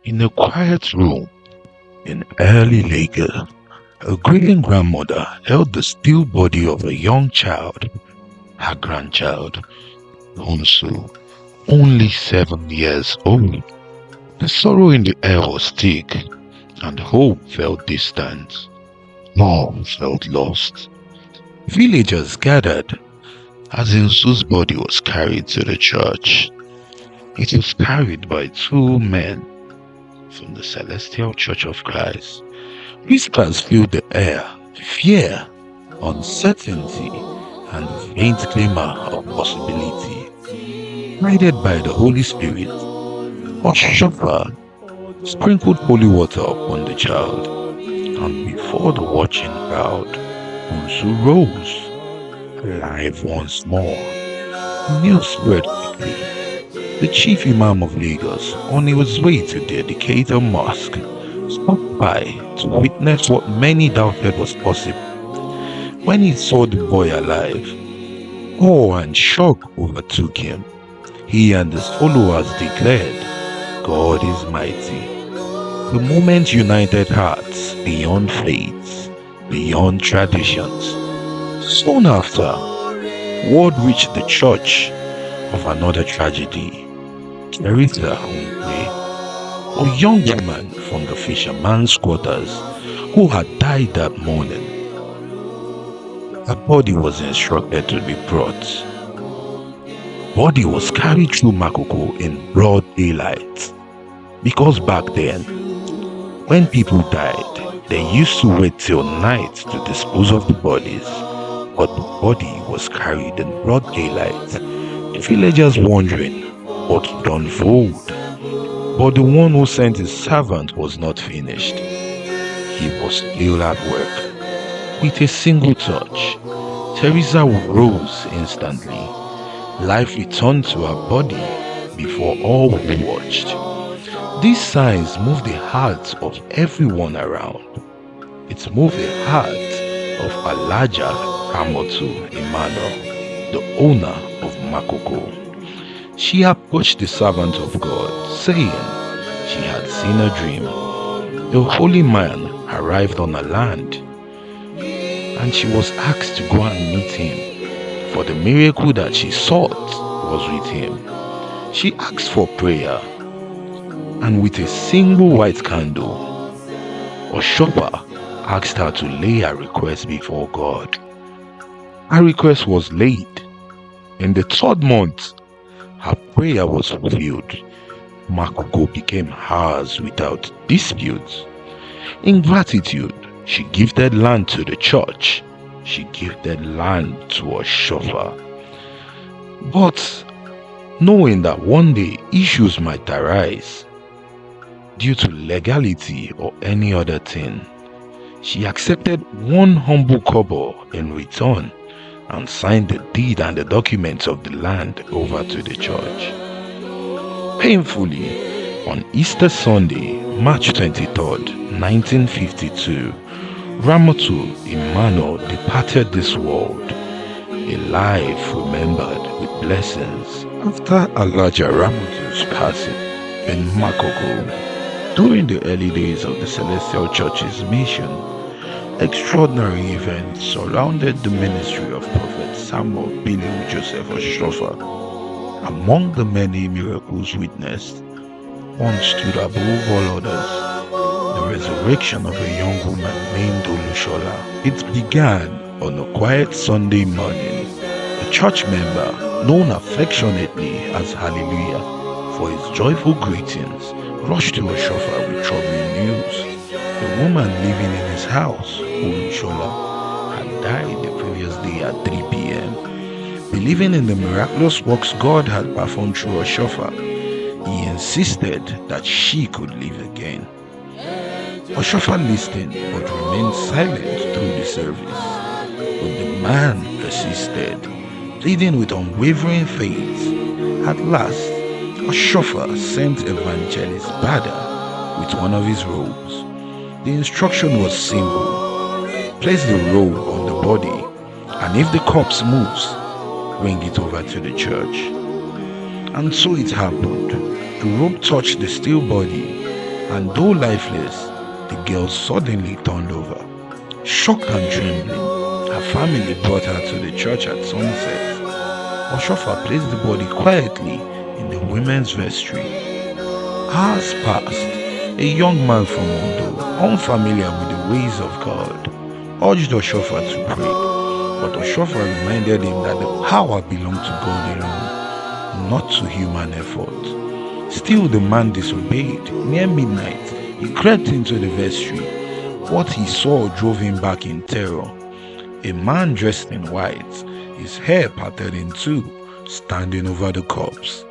In a quiet room in early Lagos, a grieving grandmother held the still body of a young child, her grandchild, HUNSU, only 7 years old. The sorrow in the air was thick, and hope felt distant. Love felt lost. Villagers gathered as HUNSU's body was carried to the church. It was carried by two men from the Celestial Church of Christ. Whispers filled the air, fear, uncertainty, and the faint glimmer of possibility. Guided by the Holy Spirit, a shepherd sprinkled holy water upon the child, and before the watching crowd, Unsu rose, alive once more. News spread quickly. The chief imam of Lagos, on his way to dedicate a mosque, stopped by to witness what many doubted was possible. When he saw the boy alive, awe and shock overtook him. He and his followers declared, "God is mighty." The moment united hearts beyond faiths, beyond traditions. Soon after, word reached the church of another tragedy. THERESA, a young woman from the fisherman's quarters who had died that morning. Her body was instructed to be brought. Body was carried through Makoko in broad daylight. Because back then, when people died, they used to wait till night to dispose of the bodies. But the body was carried in broad daylight. The villagers wondering what would unfold. But the one who sent his servant was not finished. He was still at work. With a single touch, THERESA rose instantly. Life returned to her body before all who watched. These signs moved the hearts of everyone around. It moved the heart of ALHAJA Emmanuel, the owner of Makoko. She approached the servant of God, saying she had seen a dream. A holy man arrived on her land, and she was asked to go and meet him, for the miracle that she sought was with him. She asked for prayer, and with a single white candle, Oshopa asked her to lay her request before God. Her request was laid. In the 3rd month, her prayer was fulfilled. Makoko became hers without dispute. In gratitude, she gifted land to the church. She gifted land to a chauffeur. But knowing that one day issues might arise due to legality or any other thing, she accepted one humble kobo in return and signed the deed and the documents of the land over to the church. Painfully, on Easter Sunday, March 23rd, 1952, RAMOTU'S Emmanuel departed this world, a life remembered with blessings. After ALHAJA RAMOTU'S passing in Makoko, during the early days of the Celestial Church's mission, extraordinary events surrounded the ministry of Prophet Samuel Biliu Joseph Oshofa. Among the many miracles witnessed, one stood above all others: the resurrection of a young woman named OLUSOLA. It began on a quiet Sunday morning. A church member, known affectionately as Hallelujah, for his joyful greetings, rushed to Oshofa with troubling news. The woman living in his house, OLUSOLA, had died the previous day at 3 p.m. Believing in the miraculous works God had performed through Oshofa, he insisted that she could live again. Oshofa listened but remained silent through the service. But the man persisted, pleading with unwavering faith. At last, Oshofa sent Evangelist Bada with one of his robes. The instruction was simple: place the robe on the body, and if the corpse moves, bring it over to the church. And so it happened. The robe touched the still body, and though lifeless, the girl suddenly turned over. Shocked and trembling, her family brought her to the church at sunset. Oshofa placed the body quietly in the women's vestry. Hours passed. A young man from Ondo, unfamiliar with the ways of God, urged Oshofa to pray, but Oshofa reminded him that the power belonged to God alone, not to human effort. Still, the man disobeyed. Near midnight, he crept into the vestry. What he saw drove him back in terror. A man dressed in white, his hair parted in two, standing over the corpse.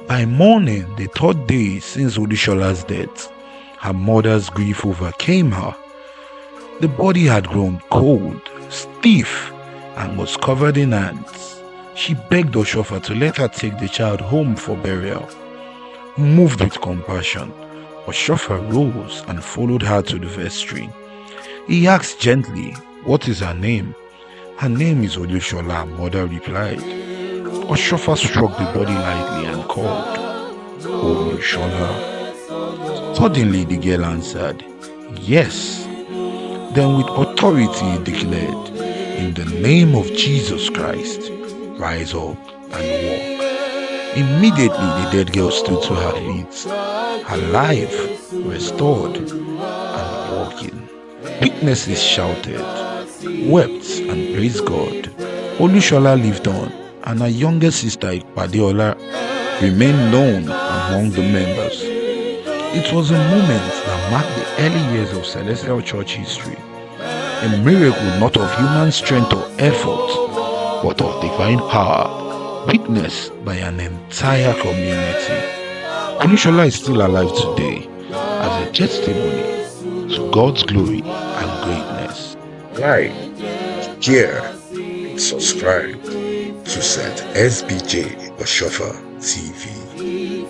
By morning, the third day since Olusola's death, her mother's grief overcame her. The body had grown cold, stiff, and was covered in ants. She begged Oshofa to let her take the child home for burial. Moved with compassion, Oshofa rose and followed her to the vestry. He asked gently, "What is her name?" "Her name is Olusola," her mother replied. Oshofa struck the body lightly and called, "Olusola." Suddenly the girl answered, "Yes." Then with authority he declared, "In the name of Jesus Christ, rise up and walk." Immediately the dead girl stood to her feet, her life restored and walking. Witnesses shouted, wept, and praised God. Olusola lived on, and her younger sister Ikpadeola remained known among the members. It was a moment that marked the early years of Celestial Church history, a miracle not of human strength or effort, but of divine power, witnessed by an entire community. Olusola is still alive today as a testimony to God's glory and greatness. Like, share, subscribe to St. SBJ Oshofa TV.